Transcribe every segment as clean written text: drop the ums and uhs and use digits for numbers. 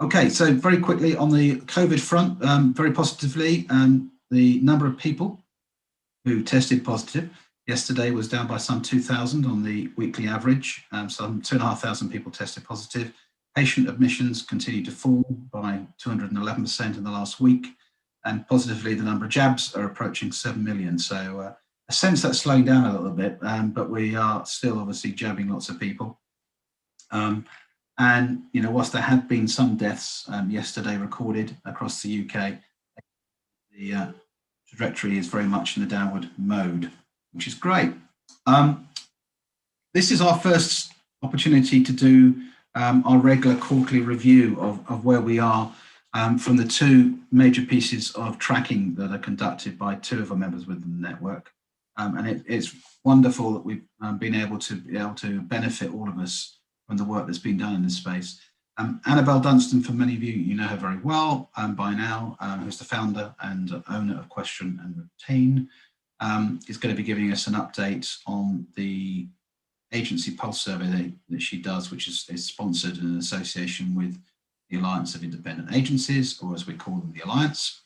Okay, so very quickly on the COVID front, very positively, the number of people who tested positive yesterday was down by some 2,000 on the weekly average. Some 2,500 people tested positive. Patient admissions continued to fall by 211% in the last week. And positively, the number of jabs are approaching 7 million. So a sense that's slowing down a little bit, but we are still obviously jabbing lots of people. And, you know, whilst there had been some deaths yesterday recorded across the UK, the trajectory is very much in the downward mode, which is great. This is our first opportunity to do our regular quarterly review of where we are from the two major pieces of tracking that are conducted by two of our members within the network. And it's wonderful that we've been able to benefit all of us from the work that's been done in this space. Annabel Dunstan, for many of you, you know her very well by now, who's the founder and owner of Question and Retain, is going to be giving us an update on the agency pulse survey that she does, which is sponsored in association with the Alliance of Independent Agencies, or as we call them, the Alliance.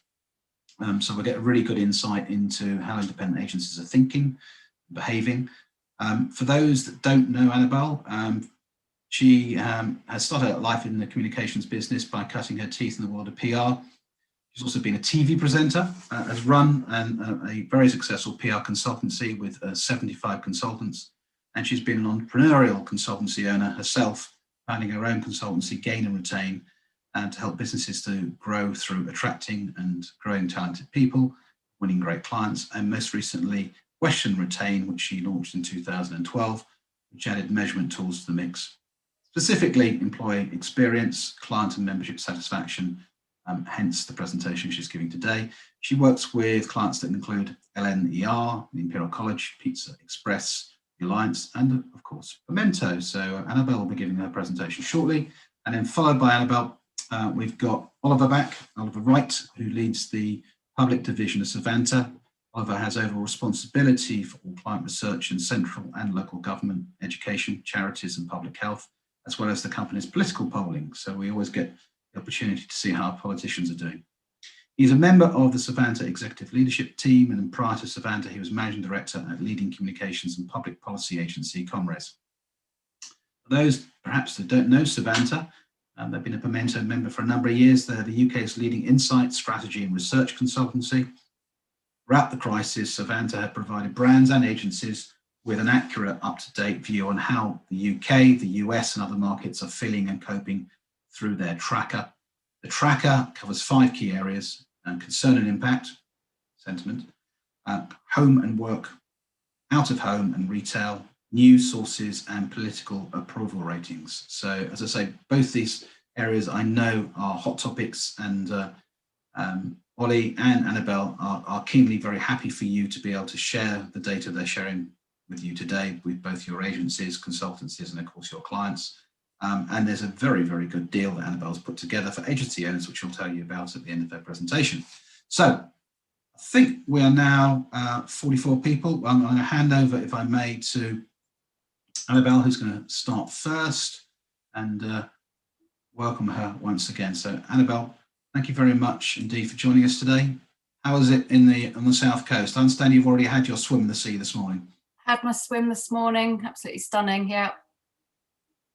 So we'll get a really good insight into how independent agencies are thinking, behaving. For those that don't know Annabel, she has started out life in the communications business by cutting her teeth in the world of PR. She's also been a TV presenter, has run a very successful PR consultancy with 75 consultants, and she's been an entrepreneurial consultancy owner herself, founding her own consultancy, Gain and Retain, and to help businesses to grow through attracting and growing talented people, winning great clients, and most recently, Question Retain, which she launched in 2012, which added measurement tools to the mix. Specifically, employee experience, client and membership satisfaction, hence the presentation she's giving today. She works with clients that include LNER, the Imperial College, Pizza Express, the Alliance, and of course, Pimento. So Annabel will be giving her presentation shortly. And then followed by Annabel, we've got Oliver Wright, who leads the public division of Savanta. Oliver has overall responsibility for all client research in central and local government, education, charities, and public health, as well as the company's political polling. So we always get the opportunity to see how our politicians are doing. He's a member of the Savanta executive leadership team, and prior to Savanta, he was managing director at leading communications and public policy agency, Comres. For those perhaps that don't know Savanta, they've been a Pimento member for a number of years. They're the UK's leading insight, strategy, and research consultancy. Throughout the crisis, Savanta had provided brands and agencies with an accurate, up-to-date view on how the UK, the US, and other markets are feeling and coping through their tracker. The tracker covers 5 key areas: concern and impact, sentiment, home and work, out of home and retail, news sources, and political approval ratings. So, as I say, both these areas I know are hot topics, and Ollie and Annabel are keenly very happy for you to be able to share the data they're sharing with you today with both your agencies, consultancies, and of course your clients. And there's a very, very good deal that Annabel's put together for agency owners, which she'll tell you about at the end of her presentation. So I think we are now 44 people. I'm going to hand over, if I may, to Annabel, who's going to start first, and welcome her once again. So Annabel, thank you very much indeed for joining us today. How is it on the South Coast? I understand you've already had your swim in the sea this morning. Had my swim this morning, absolutely stunning, yeah.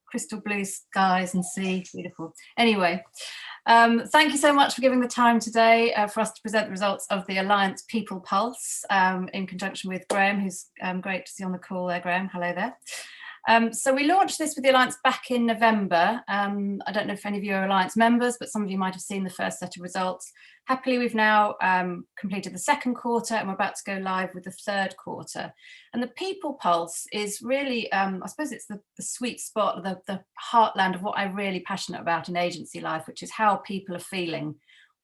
Crystal blue skies and sea, beautiful. Anyway, thank you so much for giving the time today for us to present the results of the Alliance People Pulse in conjunction with Graham, who's great to see on the call there, Graham. Hello there. So we launched this with the Alliance back in November. I don't know if any of you are Alliance members, but some of you might have seen the first set of results. Happily, we've now completed the second quarter, and we're about to go live with the third quarter. And the People Pulse is really, I suppose it's the sweet spot, the heartland of what I'm really passionate about in agency life, which is how people are feeling,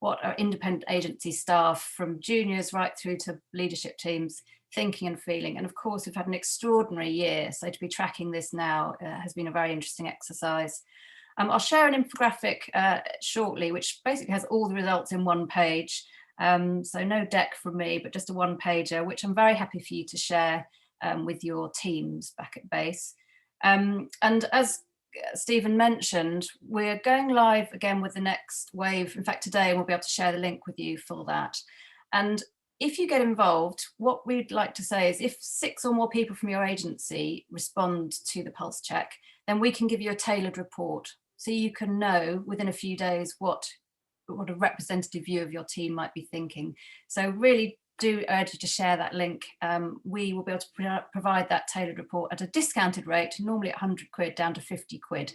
what our independent agency staff from juniors right through to leadership teams thinking and feeling. And of course, we've had an extraordinary year. So to be tracking this now has been a very interesting exercise. I'll share an infographic shortly, which basically has all the results in one page. So no deck from me, but just a one pager, which I'm very happy for you to share with your teams back at base. And as Stephen mentioned, we're going live again with the next wave. In fact, today we'll be able to share the link with you for that. And if you get involved, what we'd like to say is if 6 or more people from your agency respond to the pulse check, then we can give you a tailored report. So you can know within a few days what a representative view of your team might be thinking. So really do urge you to share that link. We will be able to provide that tailored report at a discounted rate, normally at 100 quid down to 50 quid.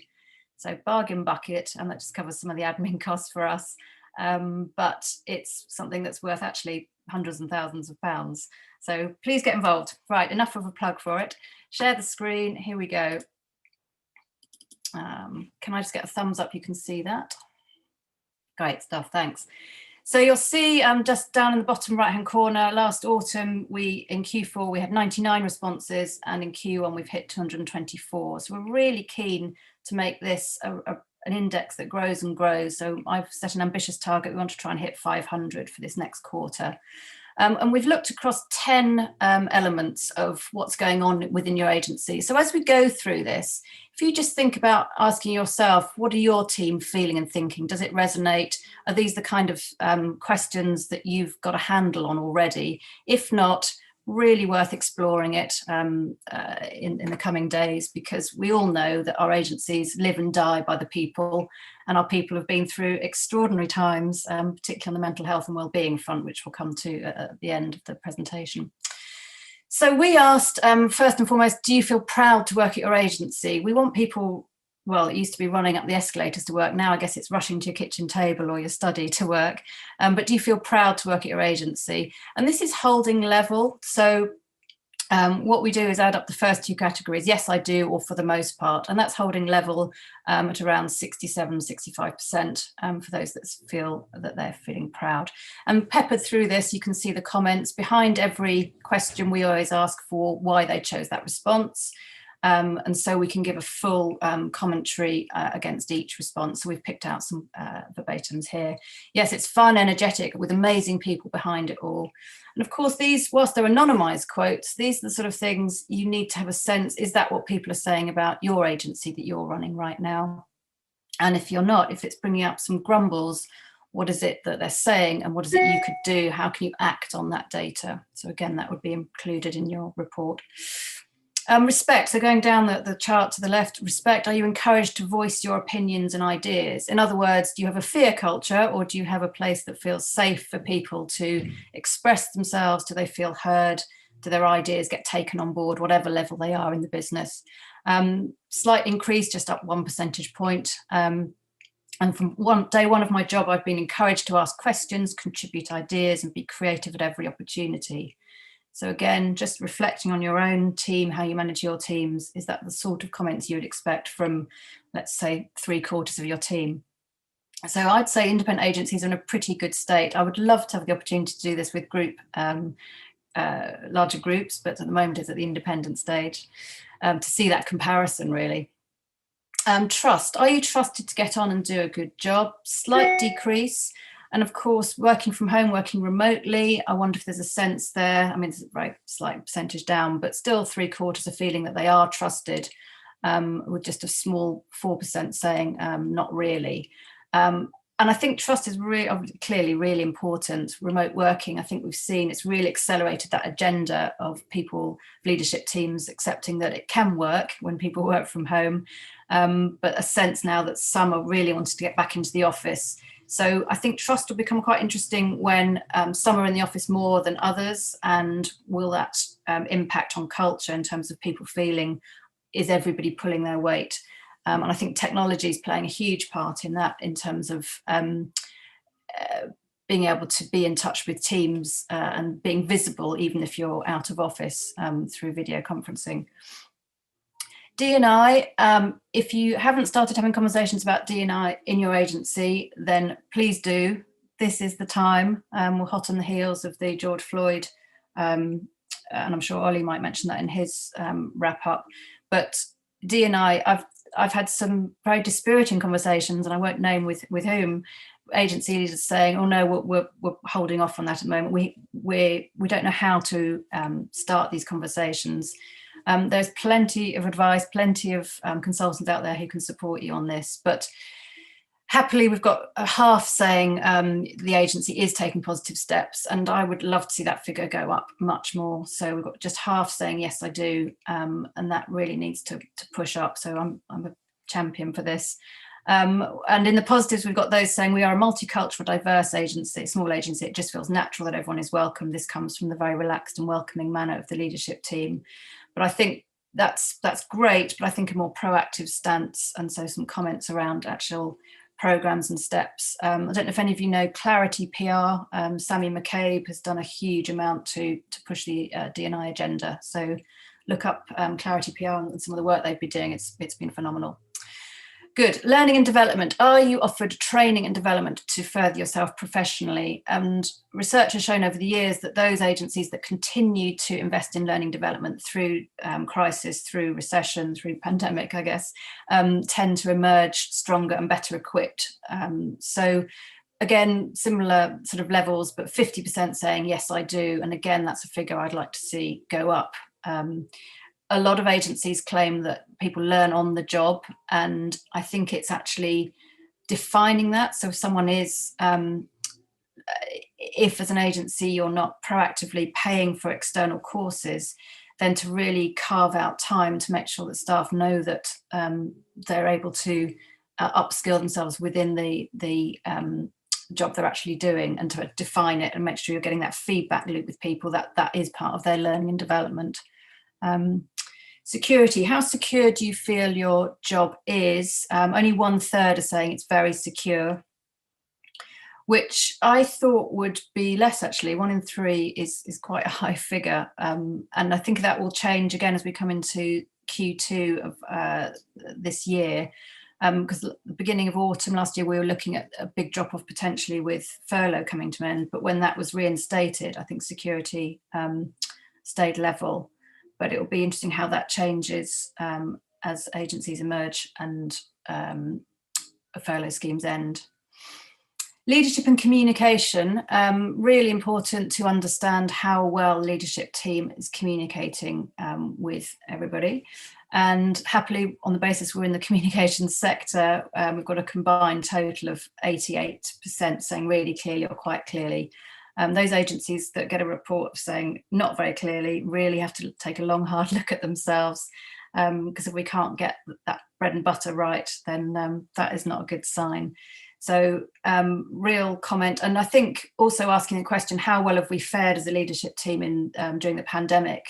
So bargain bucket, and that just covers some of the admin costs for us. But it's something that's worth actually hundreds and thousands of pounds. So please get involved. Right, enough of a plug for it. Share the screen, here we go. Can I just get a thumbs up? You can see that. Great stuff, thanks. So you'll see just down in the bottom right-hand corner, last autumn, in Q4, we had 99 responses, and in Q1, we've hit 224. So we're really keen to make this an index that grows and grows. So I've set an ambitious target. We want to try and hit 500 for this next quarter. And we've looked across 10 elements of what's going on within your agency. So as we go through this, if you just think about asking yourself, what are your team feeling and thinking? Does it resonate? Are these the kind of questions that you've got a handle on already? If not, really worth exploring it in the coming days, because we all know that our agencies live and die by the people, and our people have been through extraordinary times, particularly on the mental health and wellbeing front, which we'll come to at the end of the presentation. So we asked, first and foremost, do you feel proud to work at your agency? We want people, well, it used to be running up the escalators to work. Now I guess it's rushing to your kitchen table or your study to work. But do you feel proud to work at your agency? And this is holding level. So what we do is add up the first 2 categories. Yes, I do, or for the most part. And that's holding level at around 67, 65% for those that feel that they're feeling proud. And peppered through this, you can see the comments. Behind every question, we always ask for why they chose that response. And so we can give a full commentary against each response. So we've picked out some verbatims here. Yes, it's fun, energetic, with amazing people behind it all. And of course, these, whilst they're anonymized quotes, these are the sort of things you need to have a sense, is that what people are saying about your agency that you're running right now? And if you're not, if it's bringing up some grumbles, what is it that they're saying, and what is it you could do? How can you act on that data? So again, that would be included in your report. Respect, so going down the chart to the left, respect, are you encouraged to voice your opinions and ideas? In other words, do you have a fear culture, or do you have a place that feels safe for people to express themselves? Do they feel heard? Do their ideas get taken on board, whatever level they are in the business? Slight increase, just up 1 percentage point. And from day one of my job, I've been encouraged to ask questions, contribute ideas, and be creative at every opportunity. So again, just reflecting on your own team, how you manage your teams, is that the sort of comments you would expect from, let's say, 3/4 of your team? So I'd say independent agencies are in a pretty good state. I would love to have the opportunity to do this with larger groups, but at the moment it's at the independent stage, to see that comparison really. Trust, are you trusted to get on and do a good job? Slight decrease. And of course, working from home, working remotely, I wonder if there's a sense there. I mean, it's a very slight percentage down, but still 3/4 are feeling that they are trusted, with just a small 4% saying not really. And I think trust is clearly really important. Remote working, I think we've seen it's really accelerated that agenda of people, leadership teams accepting that it can work when people work from home, but a sense now that some are really wanting to get back into the office. So I think trust will become quite interesting when some are in the office more than others, and will that impact on culture in terms of people feeling, is everybody pulling their weight? And I think technology is playing a huge part in that, in terms of being able to be in touch with teams and being visible, even if you're out of office, through video conferencing. D&I, if you haven't started having conversations about D&I in your agency, then please do. This is the time. We're hot on the heels of the George Floyd, and I'm sure Ollie might mention that in his wrap up. But D&I, I've had some very dispiriting conversations, and I won't name with whom, agency leaders saying, "Oh no, we're holding off on that at the moment. We don't know how to start these conversations." There's plenty of advice, plenty of consultants out there who can support you on this, but happily, we've got a half saying the agency is taking positive steps, and I would love to see that figure go up much more. So we've got just half saying, yes, I do, and that really needs to push up. So I'm a champion for this. And in the positives, we've got those saying we are a multicultural, diverse agency, small agency. It just feels natural that everyone is welcome. This comes from the very relaxed and welcoming manner of the leadership team. But I think that's great, but I think a more proactive stance, and so some comments around actual programs and steps. I don't know if any of you know Clarity PR. Sammy McCabe has done a huge amount to push the D&I agenda. So look up Clarity PR and some of the work they've been doing. It's been phenomenal. Good. Learning and development. Are you offered training and development to further yourself professionally? And research has shown over the years that those agencies that continue to invest in learning development through crisis, through recession, through pandemic, I guess, tend to emerge stronger and better equipped. So again, similar sort of levels, but 50% saying, yes, I do. And again, that's a figure I'd like to see go up. A lot of agencies claim that people learn on the job, and I think it's actually defining that. So if someone is, if as an agency you're not proactively paying for external courses, then to really carve out time to make sure that staff know that they're able to upskill themselves within the job they're actually doing, and to define it and make sure you're getting that feedback loop with people, that is part of their learning and development. Security. How secure do you feel your job is? Only 1/3 are saying it's very secure, which I thought would be less actually. 1 in 3 is quite a high figure. And I think that will change again as we come into Q2 of this year. Because at the beginning of autumn last year, we were looking at a big drop off potentially with furlough coming to an end. But when that was reinstated, I think security stayed level. But it will be interesting how that changes as agencies emerge and furlough schemes end. Leadership and communication, really important to understand how well leadership team is communicating with everybody. And happily, on the basis we're in the communications sector, we've got a combined total of 88% saying really clearly or quite clearly. Those agencies that get a report saying not very clearly really have to take a long, hard look at themselves, because if we can't get that bread and butter right, then that is not a good sign. So real comment. And I think also asking the question, how well have we fared as a leadership team in during the pandemic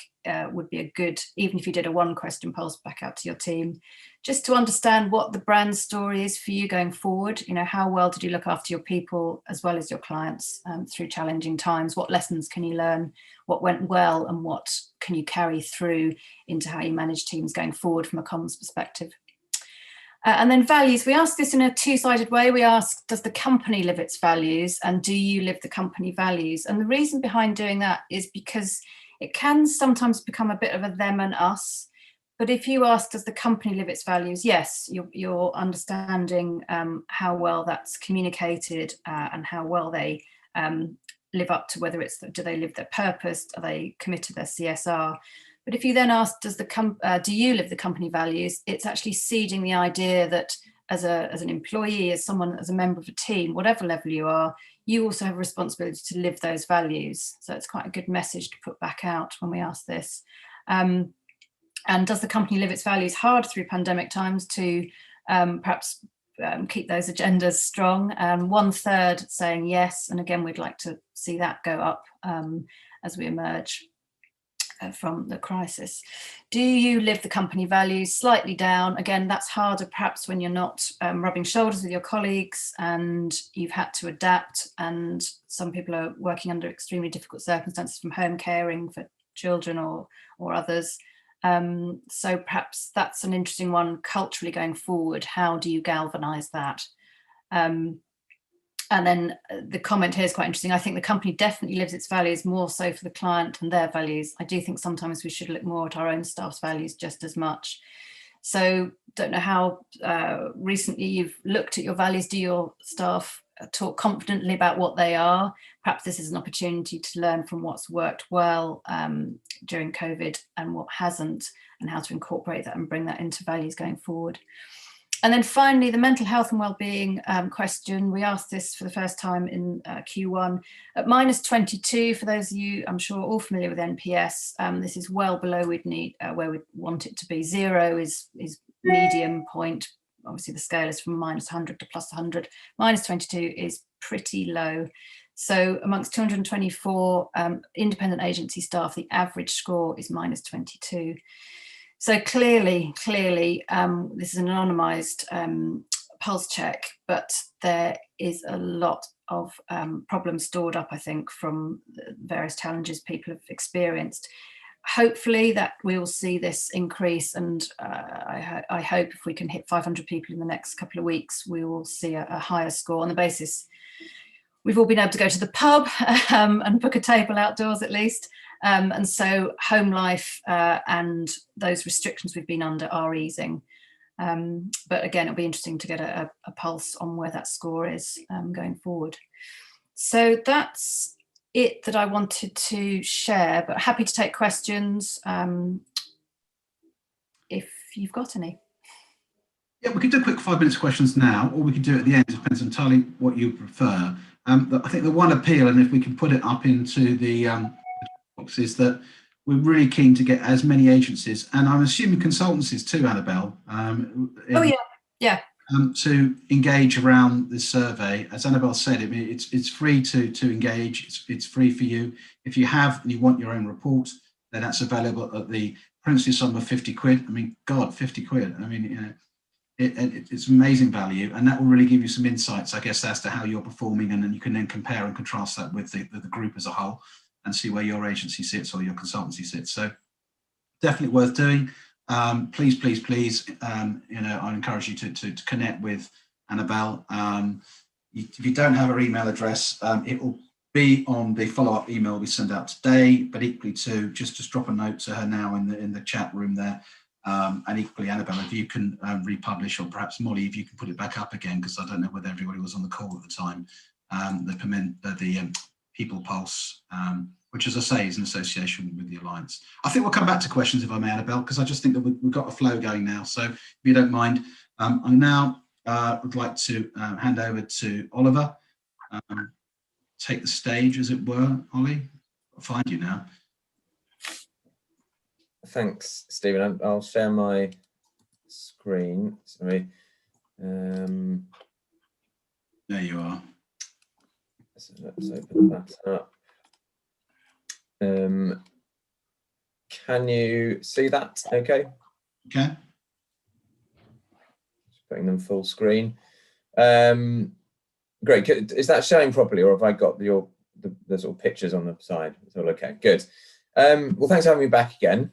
would be a good, even if you did a 1-question pulse back out to your team, just to understand what the brand story is for you going forward. You know, how well did you look after your people as well as your clients through challenging times? What lessons can you learn? What went well, and what can you carry through into how you manage teams going forward from a comms perspective? And then values, we ask this in a 2-sided way. We ask, does the company live its values, and do you live the company values? And the reason behind doing that is because it can sometimes become a bit of a them and us. But if you ask, does the company live its values? Yes, you're understanding how well that's communicated and how well they live up to, whether it's, do they live their purpose? Are they committed to their CSR? But if you then ask, do you live the company values? It's actually seeding the idea that as an employee, as someone, as a member of a team, whatever level you are, you also have a responsibility to live those values. So it's quite a good message to put back out when we ask this. And does the company live its values? Hard through pandemic times to perhaps keep those agendas strong. 1/3 saying yes. And again, we'd like to see that go up as we emerge from the crisis. Do you live the company values? Slightly down. Again, that's harder perhaps when you're not rubbing shoulders with your colleagues and you've had to adapt, and some people are working under extremely difficult circumstances from home caring for children or others. So perhaps that's an interesting one culturally going forward. How do you galvanize that? And then the comment here is quite interesting. I think the company definitely lives its values, more so for the client and their values. I do think sometimes we should look more at our own staff's values just as much. So don't know how recently you've looked at your values. Do your staff talk confidently about what they are. Perhaps this is an opportunity to learn from what's worked well during COVID and what hasn't, and how to incorporate that and bring that into values going forward. And then finally, the mental health and wellbeing question. We asked this for the first time in Q1 at -22. For those of you, I'm sure, all familiar with NPS, this is well below where we'd want it to be. 0 is medium point. Obviously, the scale is from -100 to +100. -22 is pretty low. So amongst 224 independent agency staff, the average score is -22. So clearly, this is an anonymised pulse check, but there is a lot of problems stored up, I think, from the various challenges people have experienced. Hopefully that we'll see this increase, and I hope if we can hit 500 people in the next couple of weeks, we will see a higher score on the basis we've all been able to go to the pub and book a table outdoors at least. And so home life and those restrictions we've been under are easing. But again, it'll be interesting to get a pulse on where that score is going forward. So that's it that I wanted to share, but happy to take questions if you've got any. Yeah, we could do a quick 5 minutes questions now, or we could do it at the end. It depends entirely what you prefer. I think the one appeal, and if we can put it up into the box, is that we're really keen to get as many agencies, and I'm assuming consultancies too, Annabel. To engage around this survey. As Annabel said, I mean, it's free to engage. It's free for you. If you have and you want your own report, then that's available at the princely sum of 50 quid. I mean, God, 50 quid. I mean, you know, it's amazing value, and that will really give you some insights, I guess, as to how you're performing, and then you can then compare and contrast that with the group as a whole and see where your agency sits or your consultancy sits. So definitely worth doing. Please, you know, I encourage you to connect with Annabel. If you don't have her email address, it will be on the follow-up email we send out today, but equally too, just drop a note to her now in the chat room there. And equally, Annabel, if you can republish, or perhaps Molly, if you can put it back up again, because I don't know whether everybody was on the call at the time, the People Pulse, which, as I say, is an association with the Alliance. I think we'll come back to questions, if I may, Annabel, because I just think that we've got a flow going now. So if you don't mind, I now would like to hand over to Oliver. Take the stage, as it were. Ollie, I'll find you now. Thanks, Stephen. I'll share my screen. Sorry. There you are. So let's open that up. Can you see that? Okay. Okay. Just putting them full screen. Great. Is that showing properly, or have I got the sort of pictures on the side? It's all okay. Good. Well, thanks for having me back again.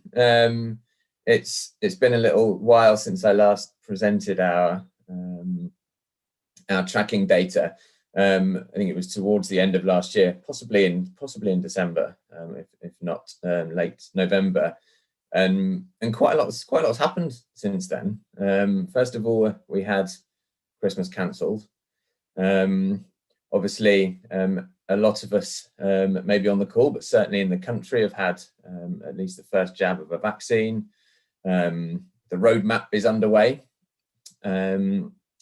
It's been a little while since I last presented our tracking data. I think it was towards the end of last year, possibly in December, if not late November, and quite a lot's happened since then. First of all, we had Christmas cancelled. Obviously, a lot of us, maybe on the call, but certainly in the country, have had at least the first jab of a vaccine. The roadmap is underway.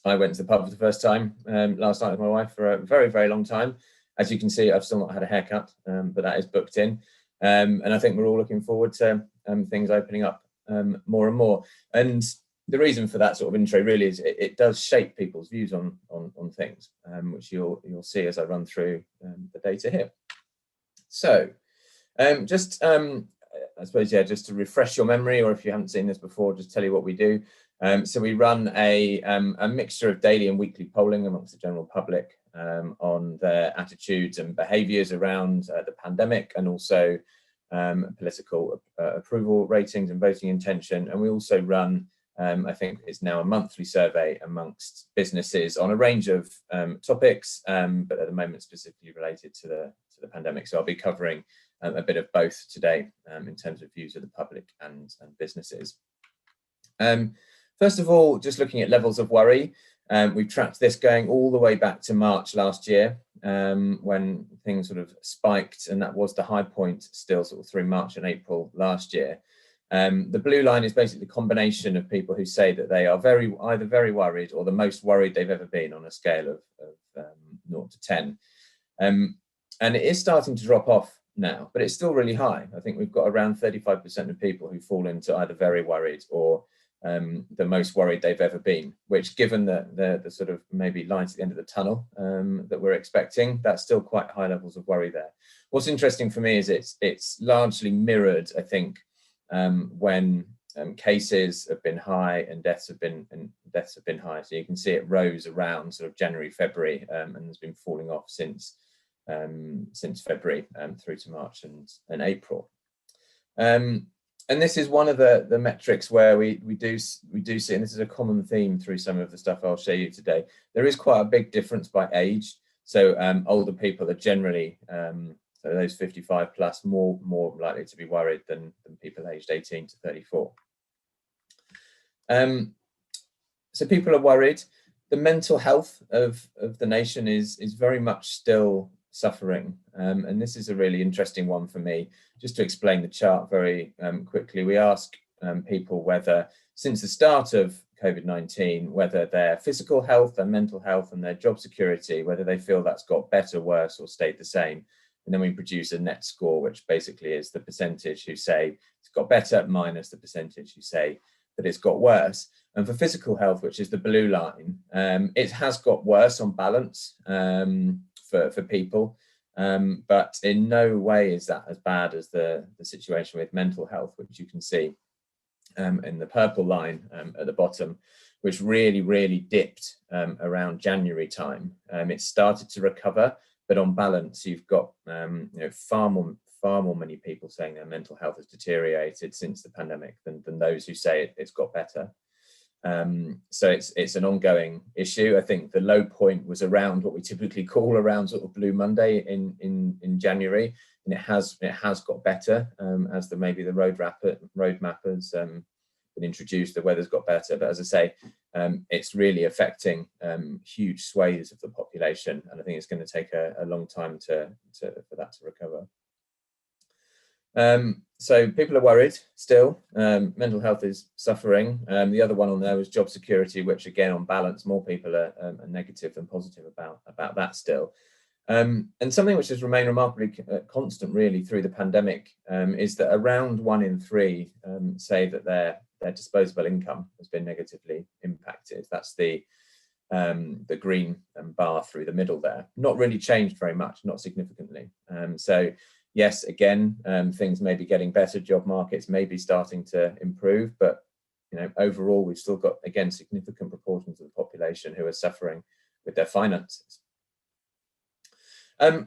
I went to the pub for the first time last night with my wife for a very, very long time. As you can see, I've still not had a haircut, but that is booked in. And I think we're all looking forward to things opening up more and more. And the reason for that sort of intro really is it does shape people's views on things, which you'll see as I run through the data here. So I suppose, yeah, just to refresh your memory, or if you haven't seen this before, just tell you what we do. So we run a mixture of daily and weekly polling amongst the general public on their attitudes and behaviours around the pandemic, and also political approval ratings and voting intention. And we also run, I think it's now a monthly survey amongst businesses on a range of topics, but at the moment specifically related to the pandemic. So I'll be covering a bit of both today in terms of views of the public and businesses. First of all, just looking at levels of worry, We've tracked this going all the way back to March last year, when things sort of spiked, and that was the high point still sort of through March and April last year. The blue line is basically the combination of people who say that they are either very worried or the most worried they've ever been on a scale of 0 to 10. And it is starting to drop off now, but it's still really high. I think we've got around 35% of people who fall into either very worried or the most worried they've ever been, which, given the sort of maybe light at the end of the tunnel that we're expecting, that's still quite high levels of worry there. What's interesting for me is it's largely mirrored, I think, when cases have been high and deaths have been high. So you can see it rose around sort of January, February, and has been falling off since February through to March and April. And this is one of the metrics where we do see, and this is a common theme through some of the stuff I'll show you today. There is quite a big difference by age. So older people are generally, so those 55 plus, more likely to be worried than people aged 18 to 34. So people are worried. The mental health of the nation is very much still suffering. And this is a really interesting one for me. Just to explain the chart very quickly, we ask people whether, since the start of COVID-19, whether their physical health, their mental health, and their job security, whether they feel that's got better, worse, or stayed the same. And then we produce a net score, which basically is the percentage who say it's got better minus the percentage who say that it's got worse. And for physical health, which is the blue line, it has got worse on balance for people, but in no way is that as bad as the situation with mental health, which you can see in the purple line at the bottom, which really dipped around January time. It started to recover, but on balance, you've got far more many people saying their mental health has deteriorated since the pandemic than those who say it's got better. So it's an ongoing issue. I think the low point was around what we typically call around sort of Blue Monday in January, and it has got better as maybe the roadmap has been introduced. The weather's got better, but as I say, it's really affecting huge swathes of the population, and I think it's going to take a long time for that to recover. So people are worried still. Mental health is suffering. The other one on there was job security, which again, on balance, more people are negative than positive about that still. And something which has remained remarkably constant really through the pandemic is that around 1 in 3 say that their disposable income has been negatively impacted. That's the green bar through the middle there. Not really changed very much, not significantly. So yes, again, things may be getting better, job markets may be starting to improve, but overall, we've still got, again, significant proportions of the population who are suffering with their finances.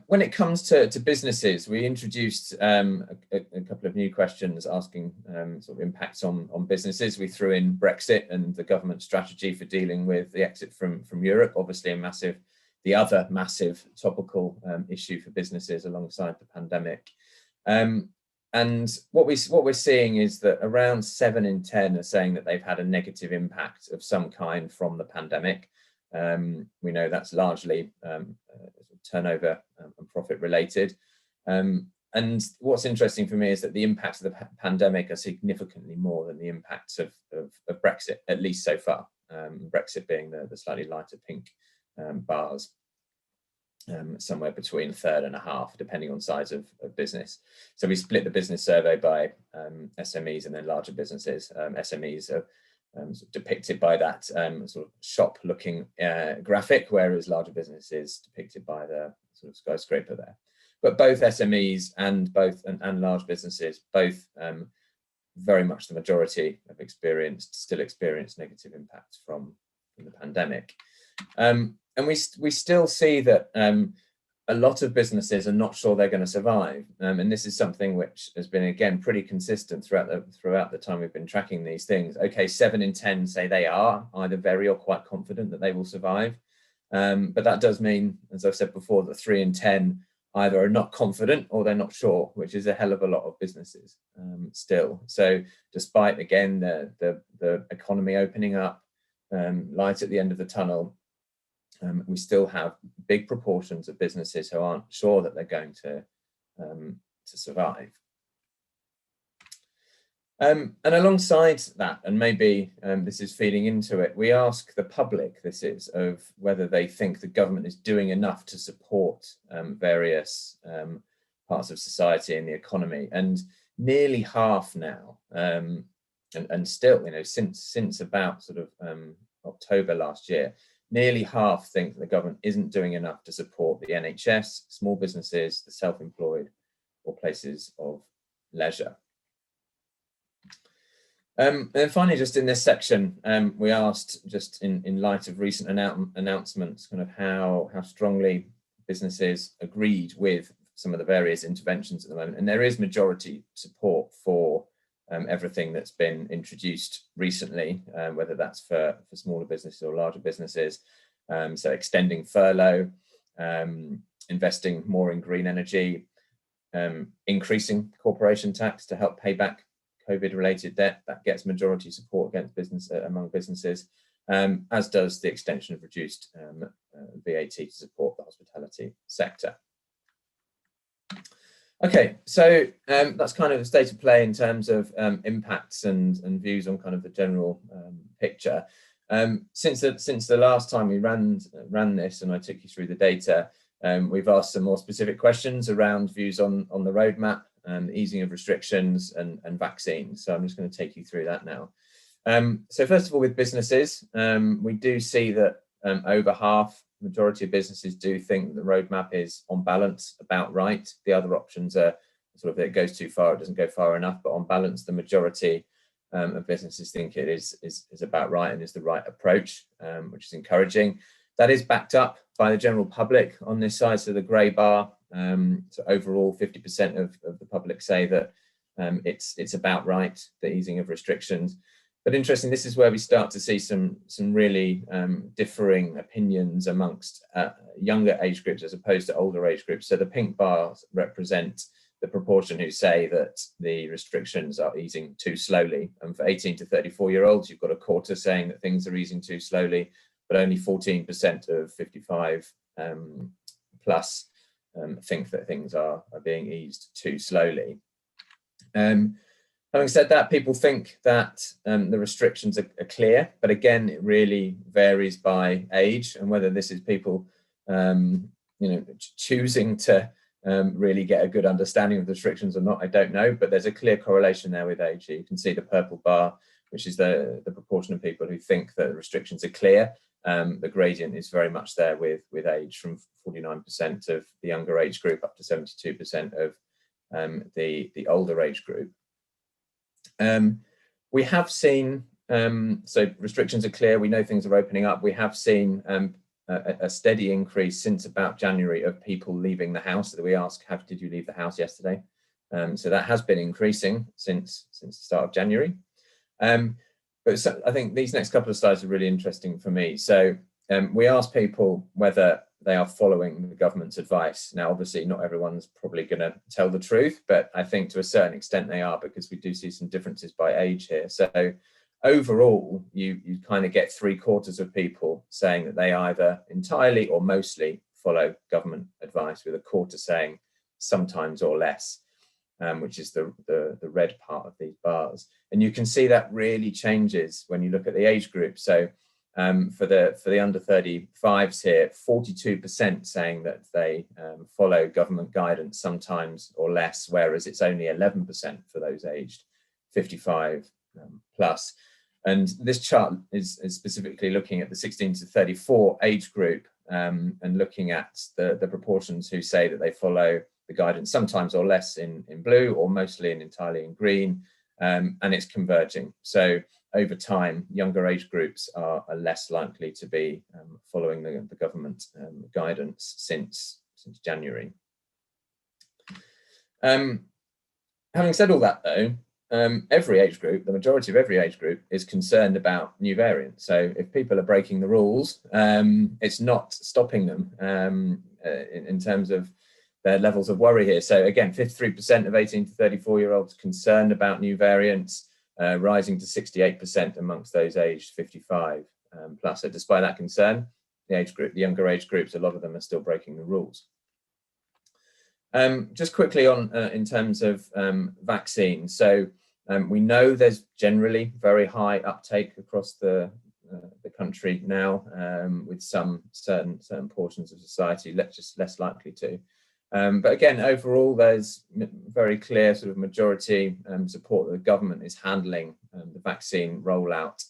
When it comes to businesses, we introduced a couple of new questions asking sort of impacts on businesses. We threw in Brexit and the government strategy for dealing with the exit from Europe, obviously the other massive topical issue for businesses alongside the pandemic. And what we're seeing is that around 7 in 10 are saying that they've had a negative impact of some kind from the pandemic. We know that's largely turnover and profit related. And what's interesting for me is that the impacts of the pandemic are significantly more than the impacts of Brexit, at least so far. Brexit being the slightly lighter pink bars, somewhere between 1/3 and 1/2, depending on size of business. So we split the business survey by SMEs and then larger businesses. SMEs are sort of depicted by that sort of shop-looking graphic, whereas larger businesses depicted by the sort of skyscraper there. But both SMEs and large businesses, both very much the majority have still experienced negative impacts from the pandemic. And we still see that a lot of businesses are not sure they're going to survive. And this is something which has been, again, pretty consistent throughout the time we've been tracking these things. Okay, 7 in 10 say they are either very or quite confident that they will survive. But that does mean, as I've said before, that 3 in 10 either are not confident or they're not sure, which is a hell of a lot of businesses still. So despite, again, the economy opening up, light at the end of the tunnel, we still have big proportions of businesses who aren't sure that they're going to survive. And alongside that, and maybe this is feeding into it, we ask the public, of whether they think the government is doing enough to support various parts of society and the economy. And nearly half now, and still, since about sort of October last year, nearly half think that the government isn't doing enough to support the NHS, small businesses, the self-employed, or places of leisure. And then finally, just in this section, we asked, just in light of recent announcements, kind of how strongly businesses agreed with some of the various interventions at the moment. And there is majority support for everything that's been introduced recently, whether that's for smaller businesses or larger businesses. So extending furlough, investing more in green energy, increasing corporation tax to help pay back COVID-related debt, that gets majority support among businesses, as does the extension of reduced VAT to support the hospitality sector. Okay, so that's kind of the state of play in terms of impacts and views on kind of the general picture. Since the last time we ran this, and I took you through the data, we've asked some more specific questions around views on the roadmap, easing of restrictions and vaccines. So I'm just going to take you through that now. So first of all, with businesses, we do see that over half, majority of businesses do think that the roadmap is on balance about right. The other options are sort of, it goes too far, it doesn't go far enough, but on balance, the majority of businesses think it is about right and is the right approach, which is encouraging. That is backed up by the general public on this side, so the grey bar. So overall, 50% of the public say that it's about right, the easing of restrictions. But interesting, this is where we start to see some really differing opinions amongst younger age groups as opposed to older age groups. So the pink bars represent the proportion who say that the restrictions are easing too slowly. And for 18 to 34-year-olds, you've got a quarter saying that things are easing too slowly, but only 14% of 55 plus think that things are being eased too slowly. Having said that, people think that the restrictions are clear, but again, it really varies by age, and whether this is people choosing to really get a good understanding of the restrictions or not, I don't know, but there's a clear correlation there with age. You can see the purple bar, which is the proportion of people who think that the restrictions are clear. The gradient is very much there with age, from 49% of the younger age group up to 72% of the older age group. We have seen, so restrictions are clear, we know things are opening up. We have seen a steady increase since about January of people leaving the house. That we ask, did you leave the house yesterday? So that has been increasing since the start of January. But so I think these next couple of slides are really interesting for me. So we asked people whether they are following the government's advice. Now, obviously, not everyone's probably going to tell the truth, but I think to a certain extent they are, because we do see some differences by age here. So overall, you kind of get 3/4 of people saying that they either entirely or mostly follow government advice, with a quarter saying sometimes or less, which is the red part of these bars. And you can see that really changes when you look at the age group. So for the under 35s here, 42% saying that they follow government guidance sometimes or less, whereas it's only 11% for those aged 55 plus. And this chart is specifically looking at the 16 to 34 age group, and looking at the proportions who say that they follow the guidance sometimes or less in blue, or mostly and entirely in green, and it's converging. So over time, younger age groups are less likely to be following the government guidance since January. Having said all that, though, every age group, the majority of every age group, is concerned about new variants. So if people are breaking the rules, it's not stopping them in terms of their levels of worry here. So again, 53% of 18 to 34-year-olds concerned about new variants, rising to 68% amongst those aged 55 plus. So despite that concern, the younger age groups, a lot of them are still breaking the rules. Just quickly on in terms of vaccines. So we know there's generally very high uptake across the country now, with some certain portions of society just less likely to. But again, overall, there's very clear sort of majority support that the government is handling the vaccine rollout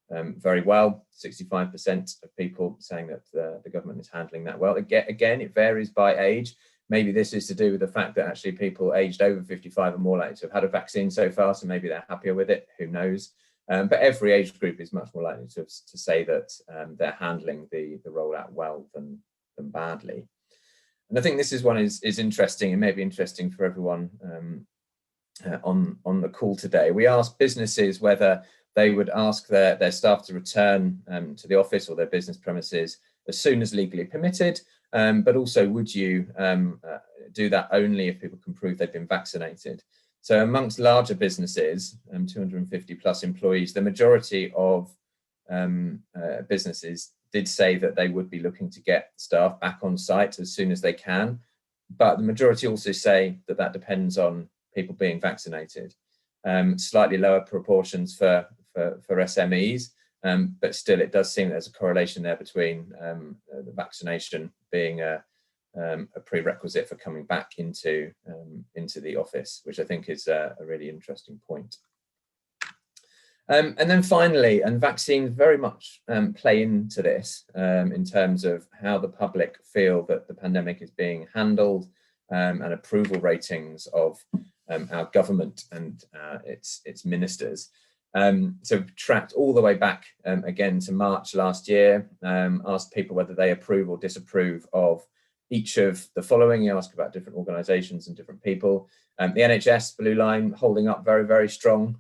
very well. 65% of people saying that the government is handling that well. Again, it varies by age. Maybe this is to do with the fact that actually people aged over 55 are more likely to have had a vaccine so far, so maybe they're happier with it, who knows. But every age group is much more likely to say that they're handling the rollout well than badly. And I think this one is interesting, and maybe interesting for everyone on the call today. We asked businesses whether they would ask their staff to return to the office or their business premises as soon as legally permitted, but also would you do that only if people can prove they've been vaccinated. So amongst larger businesses, 250 plus employees, the majority of businesses did say that they would be looking to get staff back on site as soon as they can. But the majority also say that that depends on people being vaccinated. Slightly lower proportions for SMEs, but still it does seem there's a correlation there between the vaccination being a prerequisite for coming back into the office, which I think is a really interesting point. And then finally, and vaccines very much play into this in terms of how the public feel that the pandemic is being handled, and approval ratings of our government and its ministers. So we've tracked all the way back again to March last year, asked people whether they approve or disapprove of each of the following. You ask about different organisations and different people. The NHS, blue line, holding up very, very strong.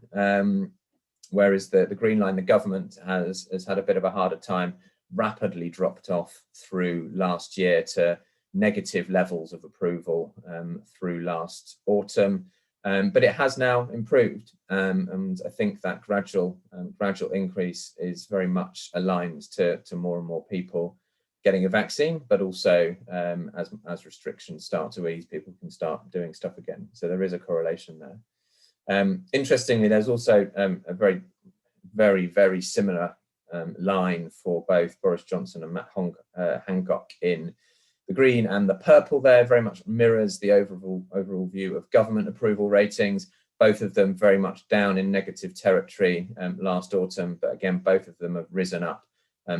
Whereas the green line, the government, has had a bit of a harder time, rapidly dropped off through last year to negative levels of approval through last autumn. But it has now improved, and I think that gradual increase is very much aligned to more and more people getting a vaccine, but also as restrictions start to ease, people can start doing stuff again. So there is a correlation there. Interestingly, there's also a very, very, very similar line for both Boris Johnson and Matt Hancock in the green and the purple there. Very much mirrors the overall view of government approval ratings. Both of them very much down in negative territory last autumn, but again, both of them have risen up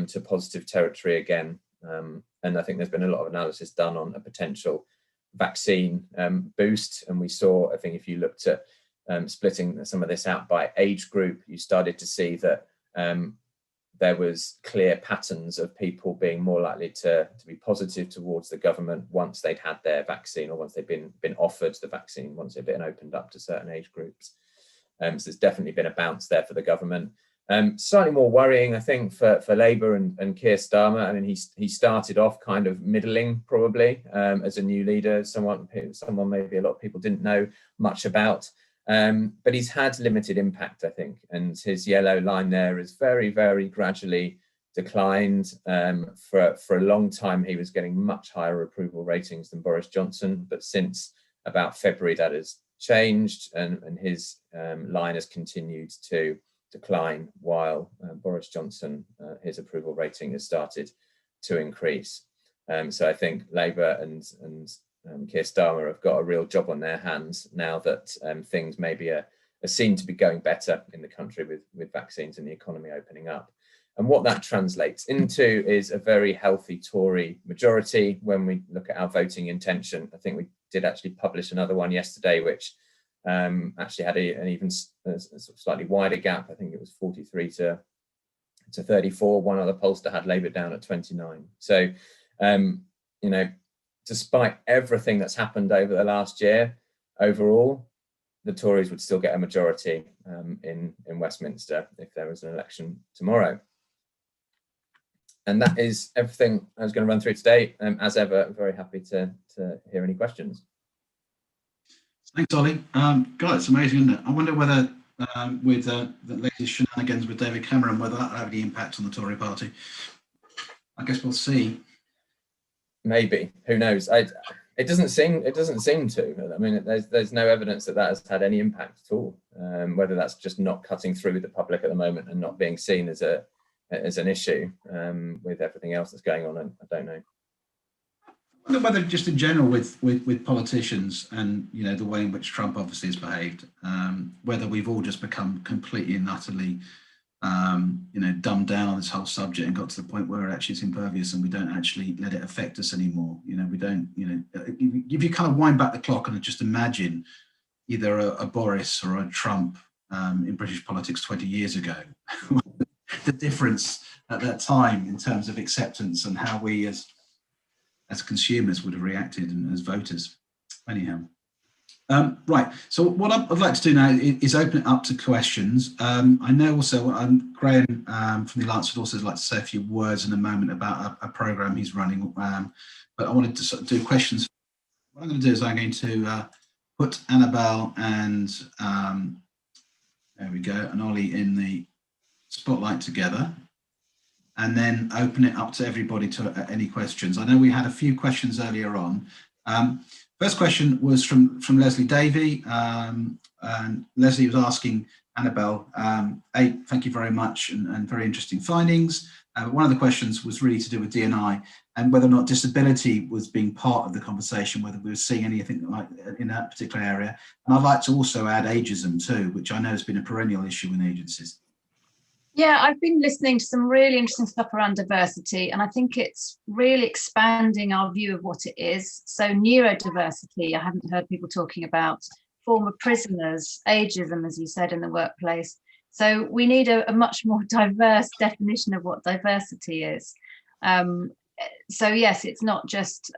to positive territory again. And I think there's been a lot of analysis done on a potential vaccine boost. And we saw, I think if you looked at splitting some of this out by age group, you started to see that there was clear patterns of people being more likely to be positive towards the government once they'd had their vaccine, or once they'd been offered the vaccine, once it'd been opened up to certain age groups. So there's definitely been a bounce there for the government. Slightly more worrying, I think, for Labour and Keir Starmer. I mean, he started off kind of middling, probably, as a new leader, someone maybe a lot of people didn't know much about. But he's had limited impact, I think, and his yellow line there is very, very gradually declined. For a long time, he was getting much higher approval ratings than Boris Johnson, but since about February, that has changed, and his line has continued to decline, while Boris Johnson, his approval rating has started to increase. So I think Labour and Keir Starmer have got a real job on their hands now that things maybe are seen to be going better in the country with vaccines and the economy opening up. And what that translates into is a very healthy Tory majority. When we look at our voting intention, I think we did actually publish another one yesterday, which actually had an even slightly wider gap. I think it was 43 to 34. One other pollster had Labour down at 29. So, you know, despite everything that's happened over the last year, overall, the Tories would still get a majority in Westminster if there was an election tomorrow. And that is everything I was going to run through today. As ever, very happy to hear any questions. Thanks, Ollie. God, it's amazing, isn't it? I wonder whether with the latest shenanigans with David Cameron, whether that will have any impact on the Tory party. I guess we'll see. Maybe, who knows? It doesn't seem to. I mean, there's no evidence that has had any impact at all. Whether that's just not cutting through the public at the moment and not being seen as an issue with everything else that's going on, I don't know. I wonder whether just in general with politicians and the way in which Trump obviously has behaved, whether we've all just become completely and utterly dumbed down on this whole subject and got to the point where actually it's impervious and we don't actually let it affect us anymore. We don't, if you kind of wind back the clock and just imagine either a Boris or a Trump in British politics 20 years ago, the difference at that time in terms of acceptance and how we as consumers would have reacted and as voters. Anyhow. Right, so what I'd like to do now is open it up to questions. I know also Graham from the Alliance would also like to say a few words in a moment about a programme he's running, but I wanted to sort of do questions. What I'm going to do is I'm going to put Annabel and there we go, and Ollie in the spotlight together, and then open it up to everybody to any questions. I know we had a few questions earlier on. First question was from Leslie Davey, and Leslie was asking Annabel, thank you very much and very interesting findings. One of the questions was really to do with D&I and whether or not disability was being part of the conversation, whether we were seeing anything like in that particular area. And I'd like to also add ageism too, which I know has been a perennial issue in agencies. Yeah, I've been listening to some really interesting stuff around diversity, and I think it's really expanding our view of what it is. So neurodiversity, I haven't heard people talking about, former prisoners, ageism, as you said, in the workplace. So we need a much more diverse definition of what diversity is. So yes, it's not just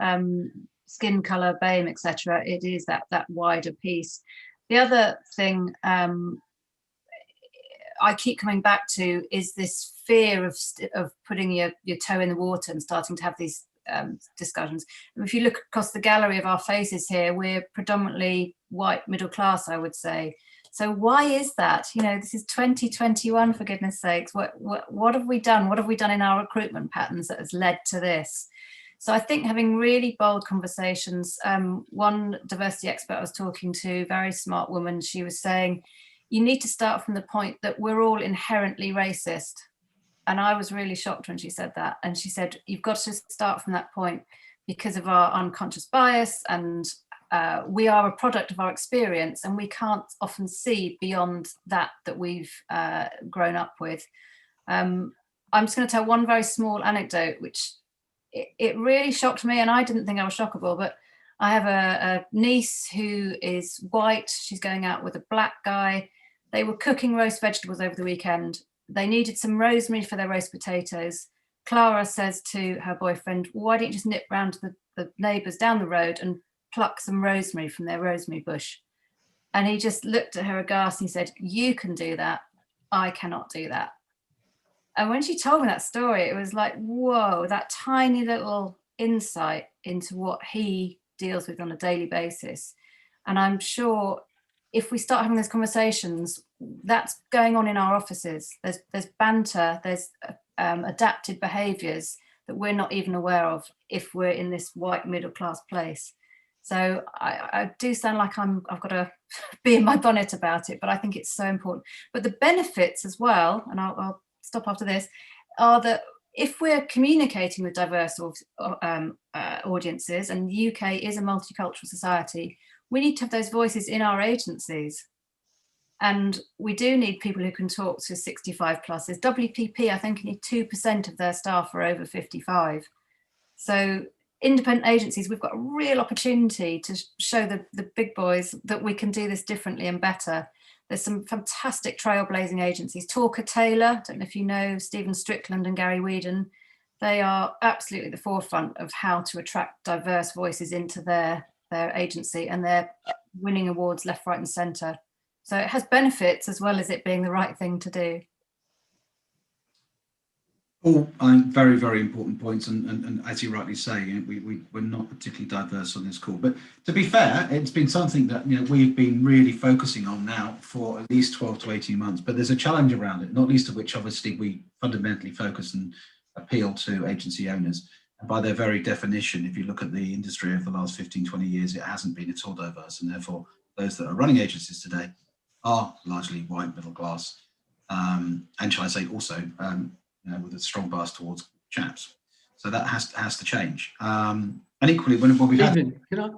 skin colour, BAME, etc. It is that wider piece. The other thing I keep coming back to is this fear of putting your toe in the water and starting to have these discussions. And if you look across the gallery of our faces here, we're predominantly white middle class, I would say. So why is that? This is 2021, for goodness sakes. What have we done? What have we done in our recruitment patterns that has led to this? So I think having really bold conversations. One diversity expert I was talking to, very smart woman, she was saying, you need to start from the point that we're all inherently racist. And I was really shocked when she said that. And she said, you've got to start from that point because of our unconscious bias, and we are a product of our experience, and we can't often see beyond that we've grown up with. I'm just going to tell one very small anecdote, which it really shocked me, and I didn't think I was shockable, but I have a niece who is white. She's going out with a black guy. They were cooking roast vegetables over the weekend. They needed some rosemary for their roast potatoes. Clara says to her boyfriend, why don't you just nip round to the neighbours down the road and pluck some rosemary from their rosemary bush? And he just looked at her aghast and he said, you can do that. I cannot do that. And when she told me that story, it was like, whoa, that tiny little insight into what he deals with on a daily basis. And I'm sure if we start having those conversations, that's going on in our offices. There's banter, there's adapted behaviours that we're not even aware of if we're in this white middle class place. So I do sound like I've got to be in my bonnet about it, but I think it's so important. But the benefits as well, and I'll stop after this, are that if we're communicating with diverse audiences, and the UK is a multicultural society, we need to have those voices in our agencies. And we do need people who can talk to 65 pluses. WPP, I think, need 2% of their staff are over 55. So independent agencies, we've got a real opportunity to show the big boys that we can do this differently and better. There's some fantastic trailblazing agencies. Talker Taylor, I don't know if you know Stephen Strickland and Gary Whedon. They are absolutely the forefront of how to attract diverse voices into their agency, and they're winning awards left, right and centre. So it has benefits as well as it being the right thing to do. All, I think, very, very important points, and as you rightly say, we're not particularly diverse on this call. But to be fair, it's been something that we've been really focusing on now for at least 12 to 18 months. But there's a challenge around it, not least of which, obviously, we fundamentally focus and appeal to agency owners. And by their very definition, if you look at the industry over the last 15, 20 years, it hasn't been at all diverse, and therefore those that are running agencies today are largely white, middle class, and shall I say also. With a strong bias towards chaps, so that has to change. And equally, when we had, Stephen, can I?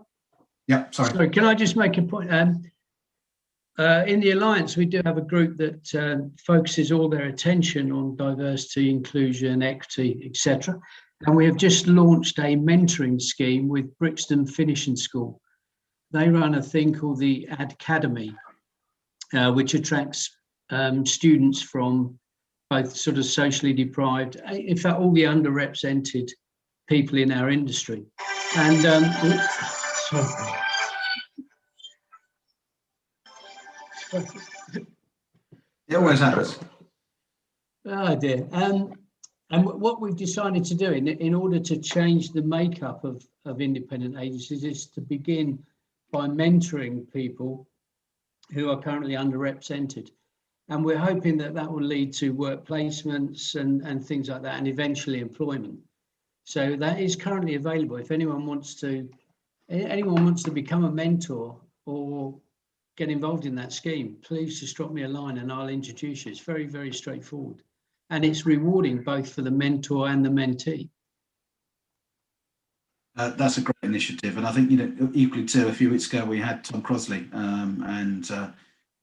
Yeah, sorry. Can I just make a point? In the Alliance, we do have a group that focuses all their attention on diversity, inclusion, equity, etc. And we have just launched a mentoring scheme with Brixton Finishing School. They run a thing called the Academy, which attracts students from both sort of socially deprived, in fact, all the underrepresented people in our industry. And it always happens. Oh dear. And what we've decided to do in order to change the makeup of independent agencies is to begin by mentoring people who are currently underrepresented. And we're hoping that will lead to work placements and things like that, and eventually employment. So that is currently available. If anyone wants to become a mentor or get involved in that scheme, please just drop me a line and I'll introduce you. It's very, very straightforward. And it's rewarding both for the mentor and the mentee. That's a great initiative. And I think, equally too, a few weeks ago, we had Tom Crosley and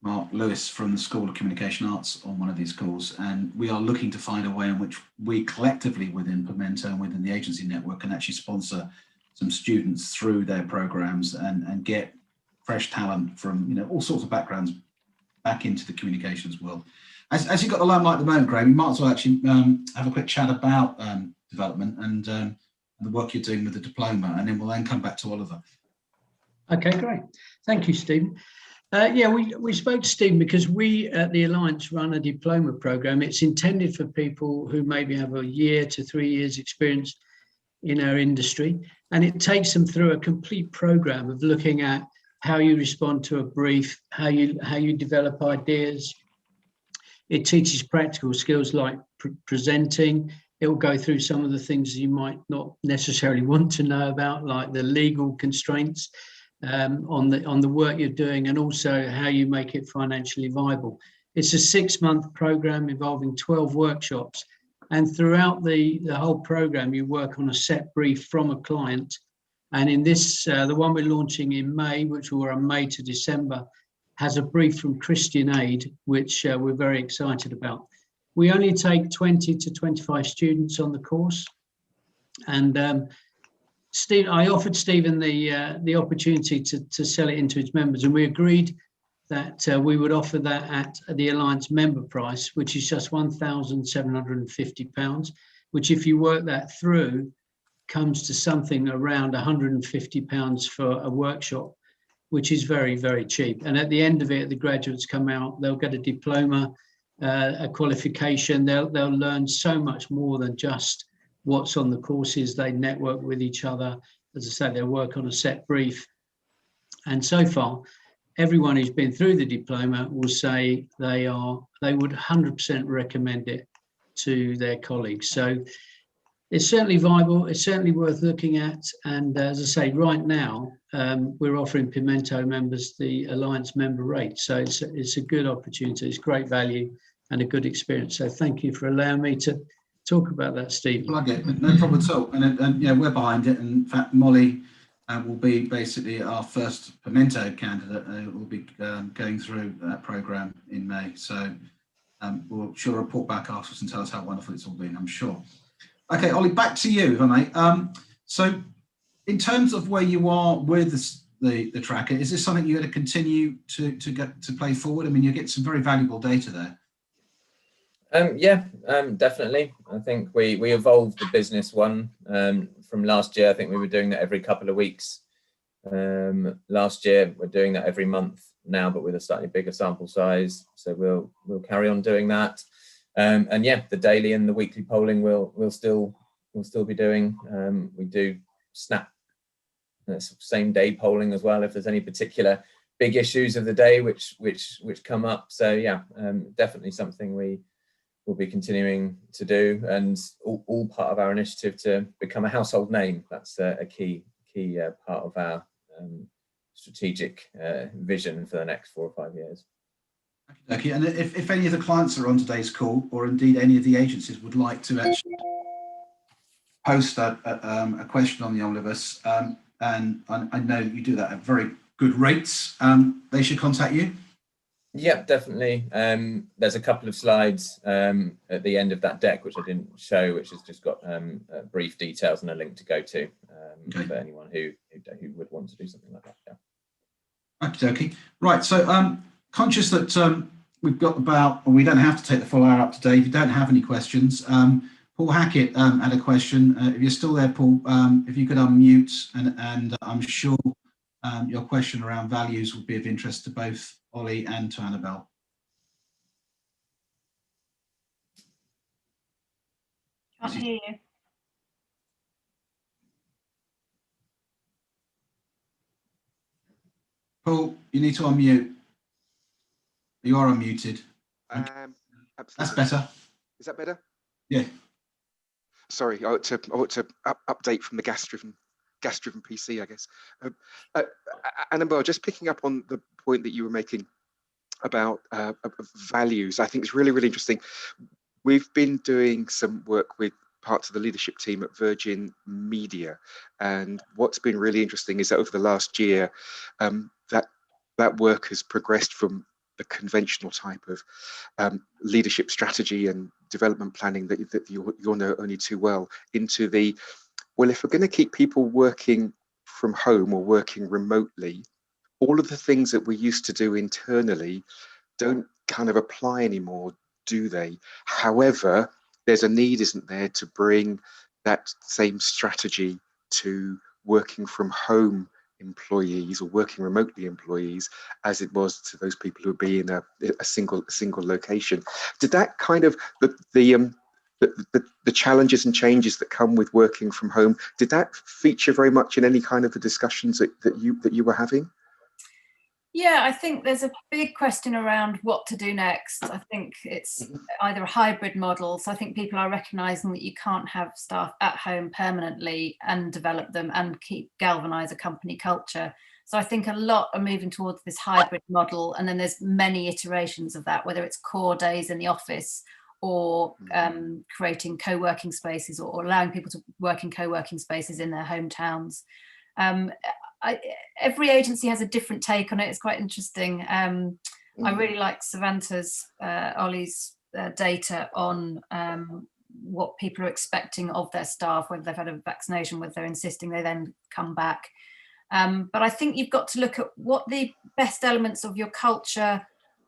Mark Lewis from the School of Communication Arts on one of these calls, and we are looking to find a way in which we collectively within Pimento and within the agency network can actually sponsor some students through their programs and get fresh talent from all sorts of backgrounds back into the communications world. As you've got the limelight at the moment, Graham, you might as well actually have a quick chat about development and the work you're doing with the diploma, and then we'll then come back to Oliver. Okay, great. Thank you, Stephen. We spoke to Stephen because we at the Alliance run a diploma program. It's intended for people who maybe have a year to 3 years experience in our industry, and it takes them through a complete program of looking at how you respond to a brief, how you develop ideas. It teaches practical skills like presenting. It will go through some of the things you might not necessarily want to know about, like the legal constraints on the work you're doing, and also how you make it financially viable. It's a 6-month program involving 12 workshops, and throughout the whole program you work on a set brief from a client. And in this, the one we're launching in May, which will run May to December, has a brief from Christian Aid, which we're very excited about. We only take 20 to 25 students on the course, and I offered Stephen the opportunity to sell it into his members, and we agreed that we would offer that at the Alliance member price, which is just £1,750, which, if you work that through, comes to something around £150 for a workshop, which is very, very cheap. And at the end of it, the graduates come out, they'll get a diploma, a qualification. They'll learn so much more than just what's on the courses. They network with each other. As I say, they work on a set brief. And so far, everyone who's been through the diploma will say they would 100% recommend it to their colleagues. So it's certainly viable. It's certainly worth looking at. And as I say, right now, we're offering Pimento members the Alliance member rate. So it's a good opportunity. It's great value and a good experience. So thank you for allowing me to talk about that, Stephen. Plug it, no problem at all. And we're behind it. And in fact, Molly will be basically our first Pimento candidate who will be going through that program in May. So she'll report back afterwards and tell us how wonderful it's all been, I'm sure. Okay, Ollie, back to you, if I may. So in terms of where you are with the tracker, is this something you're going to continue to get to play forward? I mean, you get some very valuable data there. Definitely. I think we evolved the business one from last year. I think we were doing that every couple of weeks. Last year, we're doing that every month now, but with a slightly bigger sample size. So we'll carry on doing that. And yeah, the daily and the weekly polling we'll still be doing. We do snap same day polling as well if there's any particular big issues of the day which come up. So yeah, definitely something we will be continuing to do, and all part of our initiative to become a household name. That's a key part of our strategic vision for the next 4 or 5 years. Okay, and if any of the clients are on today's call, or indeed any of the agencies would like to actually post a question on the omnibus, and I know you do that at very good rates, they should contact you? Yeah, definitely. There's a couple of slides at the end of that deck which I didn't show, which has just got brief details and a link to go to for anyone who would want to do something like that. Yeah. Okay. Right. So conscious that we've got we don't have to take the full hour up today. If you don't have any questions, Paul Hackett had a question. If you're still there, Paul, if you could unmute, and I'm sure your question around values will be of interest to both Ollie and to Annabel. Can't hear you. Paul, you need to unmute. You are unmuted. Absolutely. That's better. Is that better? Yeah. Sorry, I ought to update from the gas-driven PC, I guess. Annabel, just picking up on the point that you were making about values, I think it's really, really interesting. We've been doing some work with parts of the leadership team at Virgin Media, and what's been really interesting is that over the last year, that work has progressed from the conventional type of leadership strategy and development planning that you'll know only too well, into the, well, if we're going to keep people working from home or working remotely, all of the things that we used to do internally don't kind of apply anymore, do they? However, there's a need, isn't there, to bring that same strategy to working from home employees or working remotely employees as it was to those people who would be in a single location. Did that kind of the challenges and changes that come with working from home, did that feature very much in any kind of the discussions that you were having? Yeah, I think there's a big question around what to do next. I think it's either a hybrid model. So I think people are recognising that you can't have staff at home permanently and develop them and galvanise a company culture. So I think a lot are moving towards this hybrid model, and then there's many iterations of that, whether it's core days in the office or creating co-working spaces or allowing people to work in co-working spaces in their hometowns. Every agency has a different take on it. It's quite interesting. I really like Savanta's, Ollie's data on what people are expecting of their staff, whether they've had a vaccination, whether they're insisting they then come back. But I think you've got to look at what the best elements of your culture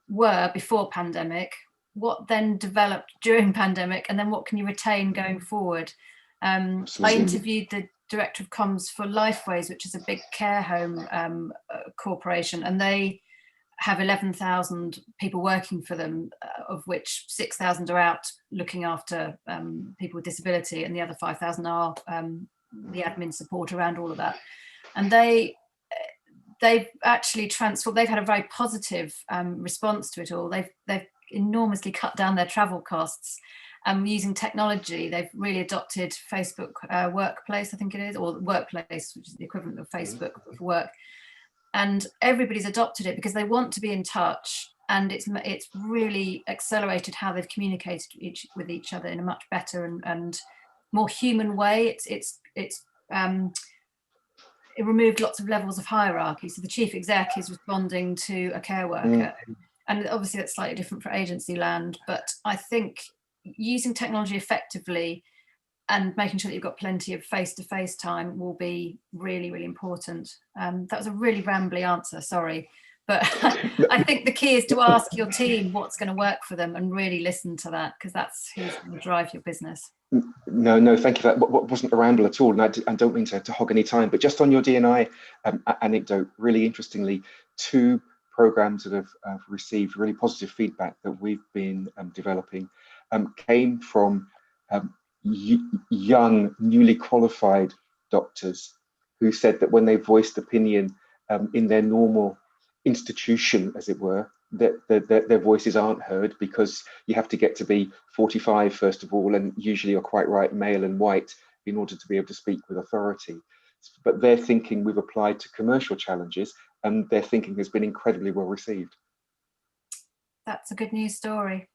were before pandemic, what then developed during pandemic, and then what can you retain going forward. I interviewed the director of comms for Lifeways, which is a big care home corporation, and they have 11,000 people working for them, of which 6,000 are out looking after people with disability, and the other 5,000 are the admin support around all of that. And they've actually transformed. They've had a very positive response to it all. They've enormously cut down their travel costs. Using technology, they've really adopted Facebook Workplace, I think it is, or Workplace, which is the equivalent of Facebook for work. And everybody's adopted it because they want to be in touch, and it's really accelerated how they've communicated with each other in a much better and more human way. It removed lots of levels of hierarchy. So the chief exec is responding to a care worker, and obviously that's slightly different for agency land. But I think using technology effectively and making sure that you've got plenty of face-to-face time will be really, really important. That was a really rambly answer, sorry. But I think the key is to ask your team what's going to work for them and really listen to that, because that's who's going to drive your business. No, thank you for that. Wasn't a ramble at all, and I don't mean to hog any time, but just on your D&I anecdote, really interestingly, 2 programs that have received really positive feedback that we've been developing came from young, newly qualified doctors who said that when they voiced opinion in their normal institution, as it were, that their voices aren't heard because you have to get to be 45 first of all, and usually you're quite right, male and white, in order to be able to speak with authority. But their thinking we've applied to commercial challenges, and their thinking has been incredibly well received. That's a good news story.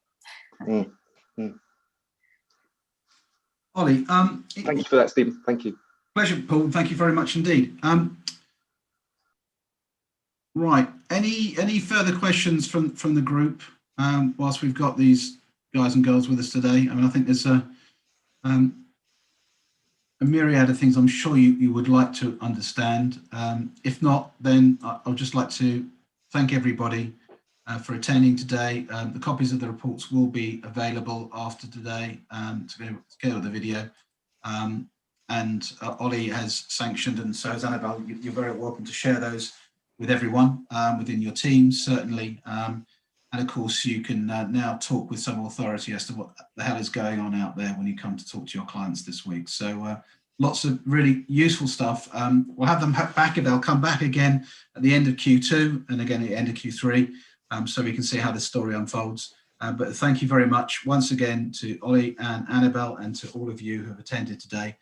Ollie, thank you for that, Stephen. Thank you. Pleasure, Paul. Thank you very much indeed. Right. Any further questions from the group whilst we've got these guys and girls with us today? I mean, I think there's a myriad of things I'm sure you would like to understand. If not, then I'll just like to thank everybody for attending today. The copies of the reports will be available after today to go with the video. And Ollie has sanctioned, and so has Annabel. You're very welcome to share those with everyone within your teams, certainly. And of course, you can now talk with some authority as to what the hell is going on out there when you come to talk to your clients this week. So lots of really useful stuff. We'll have them back, and they'll come back again at the end of Q2 and again at the end of Q3, so we can see how this story unfolds. But thank you very much once again to Ollie and Annabel and to all of you who have attended today.